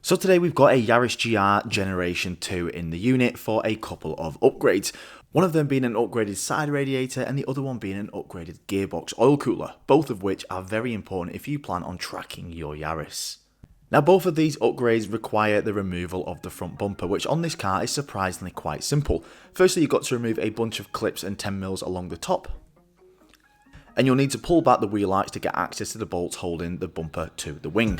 So today we've got a Yaris GR Generation 2 in the unit for a couple of upgrades. One of them being an upgraded side radiator and the other one being an upgraded gearbox oil cooler, both of which are very important if you plan on tracking your Yaris. Now both of these upgrades require the removal of the front bumper, which on this car is surprisingly quite simple. Firstly, you've got to remove a bunch of clips and 10mm along the top, and you'll need to pull back the wheel arch to get access to the bolts holding the bumper to the wing.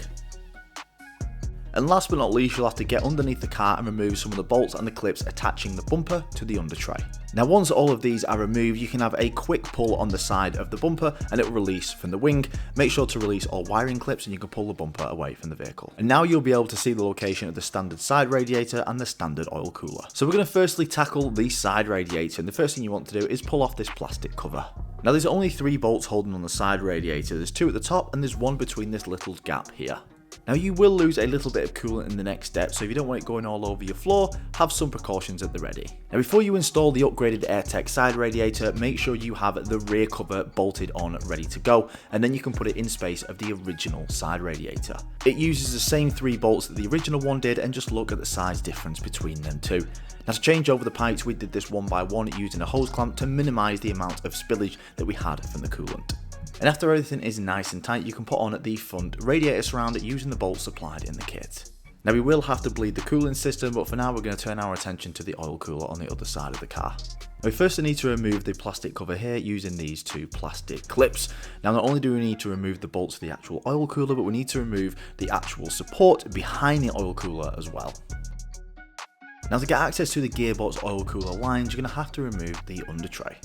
And last but not least, you'll have to get underneath the car and remove some of the bolts and the clips attaching the bumper to the under tray. Now once all of these are removed, you can have a quick pull on the side of the bumper and it will release from the wing. Make sure to release all wiring clips and you can pull the bumper away from the vehicle. And now you'll be able to see the location of the standard side radiator and the standard oil cooler. So we're going to firstly tackle the side radiator, and the first thing you want to do is pull off this plastic cover. Now there's only 3 bolts holding on the side radiator. There's 2 at the top and there's 1 between this little gap here. Now you will lose a little bit of coolant in the next step, so if you don't want it going all over your floor, have some precautions at the ready. Now before you install the upgraded AIRTEC side radiator, make sure you have the rear cover bolted on ready to go, and then you can put it in space of the original side radiator. It uses the same 3 bolts that the original one did, and just look at the size difference between them two. Now to change over the pipes, we did this one by one using a hose clamp to minimise the amount of spillage that we had from the coolant. And after everything is nice and tight, you can put on the front radiator surround using the bolts supplied in the kit. Now we will have to bleed the cooling system, but for now we're going to turn our attention to the oil cooler on the other side of the car. Now we first need to remove the plastic cover here using these 2 plastic clips. Now not only do we need to remove the bolts of the actual oil cooler, but we need to remove the actual support behind the oil cooler as well. Now to get access to the gearbox oil cooler lines, you're going to have to remove the under tray.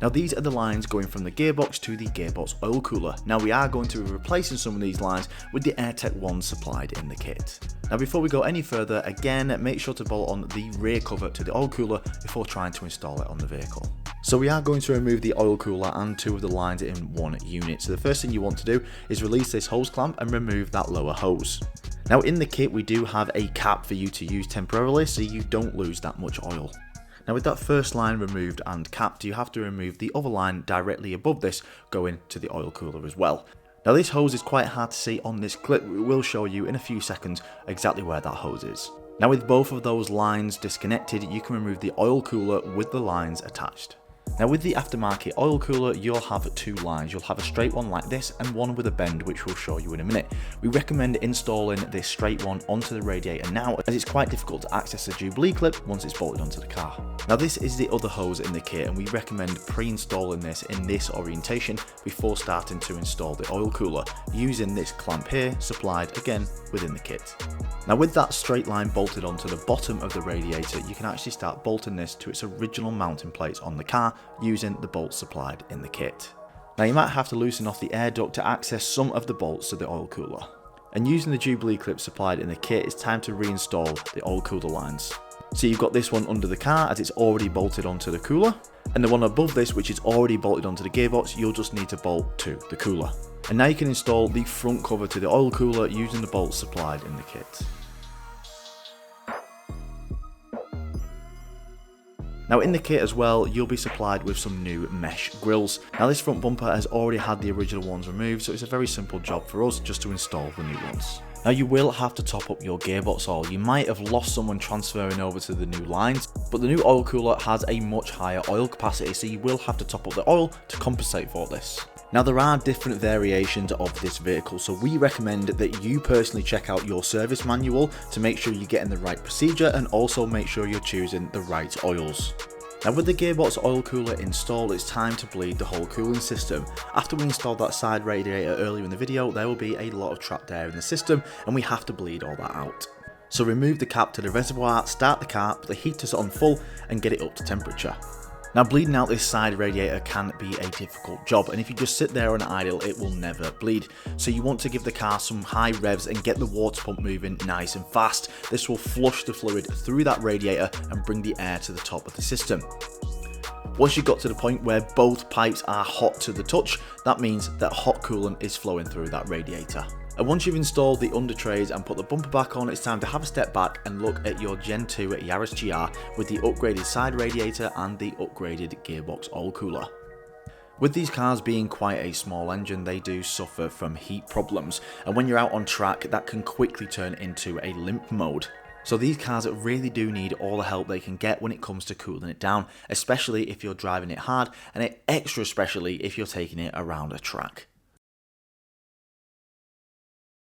Now these are the lines going from the gearbox to the gearbox oil cooler. Now we are going to be replacing some of these lines with the AIRTEC ones supplied in the kit. Now before we go any further, again make sure to bolt on the rear cover to the oil cooler before trying to install it on the vehicle. So we are going to remove the oil cooler and 2 of the lines in one unit. So the first thing you want to do is release this hose clamp and remove that lower hose. Now in the kit we do have a cap for you to use temporarily so you don't lose that much oil. Now with that first line removed and capped, you have to remove the other line directly above this going to the oil cooler as well. Now this hose is quite hard to see on this clip, we will show you in a few seconds exactly where that hose is. Now with both of those lines disconnected, you can remove the oil cooler with the lines attached. Now with the aftermarket oil cooler, you'll have 2 lines. You'll have a straight one like this and one with a bend, which we'll show you in a minute. We recommend installing this straight one onto the radiator now, as it's quite difficult to access the Jubilee clip once it's bolted onto the car. Now this is the other hose in the kit, and we recommend pre-installing this in this orientation before starting to install the oil cooler, using this clamp here supplied again within the kit. Now with that straight line bolted onto the bottom of the radiator, you can actually start bolting this to its original mounting plates on the car using the bolts supplied in the kit. Now you might have to loosen off the air duct to access some of the bolts to the oil cooler. And using the Jubilee clip supplied in the kit, it's time to reinstall the oil cooler lines. So you've got this one under the car as it's already bolted onto the cooler, and the one above this which is already bolted onto the gearbox, you'll just need to bolt to the cooler. And now you can install the front cover to the oil cooler using the bolts supplied in the kit. Now in the kit as well, you'll be supplied with some new mesh grills. Now this front bumper has already had the original ones removed, so it's a very simple job for us just to install the new ones. Now you will have to top up your gearbox oil. You might have lost someone transferring over to the new lines, but the new oil cooler has a much higher oil capacity, so you will have to top up the oil to compensate for this. Now there are different variations of this vehicle, so we recommend that you personally check out your service manual to make sure you're getting the right procedure, and also make sure you're choosing the right oils. Now with the gearbox oil cooler installed, it's time to bleed the whole cooling system. After we installed that side radiator earlier in the video, there will be a lot of trapped air in the system and we have to bleed all that out. So remove the cap to the reservoir, start the car, put the heaters on full and get it up to temperature. Now bleeding out this side radiator can be a difficult job, and if you just sit there on idle it will never bleed. So you want to give the car some high revs and get the water pump moving nice and fast. This will flush the fluid through that radiator and bring the air to the top of the system. Once you've got to the point where both pipes are hot to the touch, that means that hot coolant is flowing through that radiator. And once you've installed the under trays and put the bumper back on, it's time to have a step back and look at your Gen 2 Yaris GR with the upgraded side radiator and the upgraded gearbox oil cooler. With these cars being quite a small engine, they do suffer from heat problems, and when you're out on track, that can quickly turn into a limp mode. So these cars really do need all the help they can get when it comes to cooling it down, especially if you're driving it hard, and extra especially if you're taking it around a track.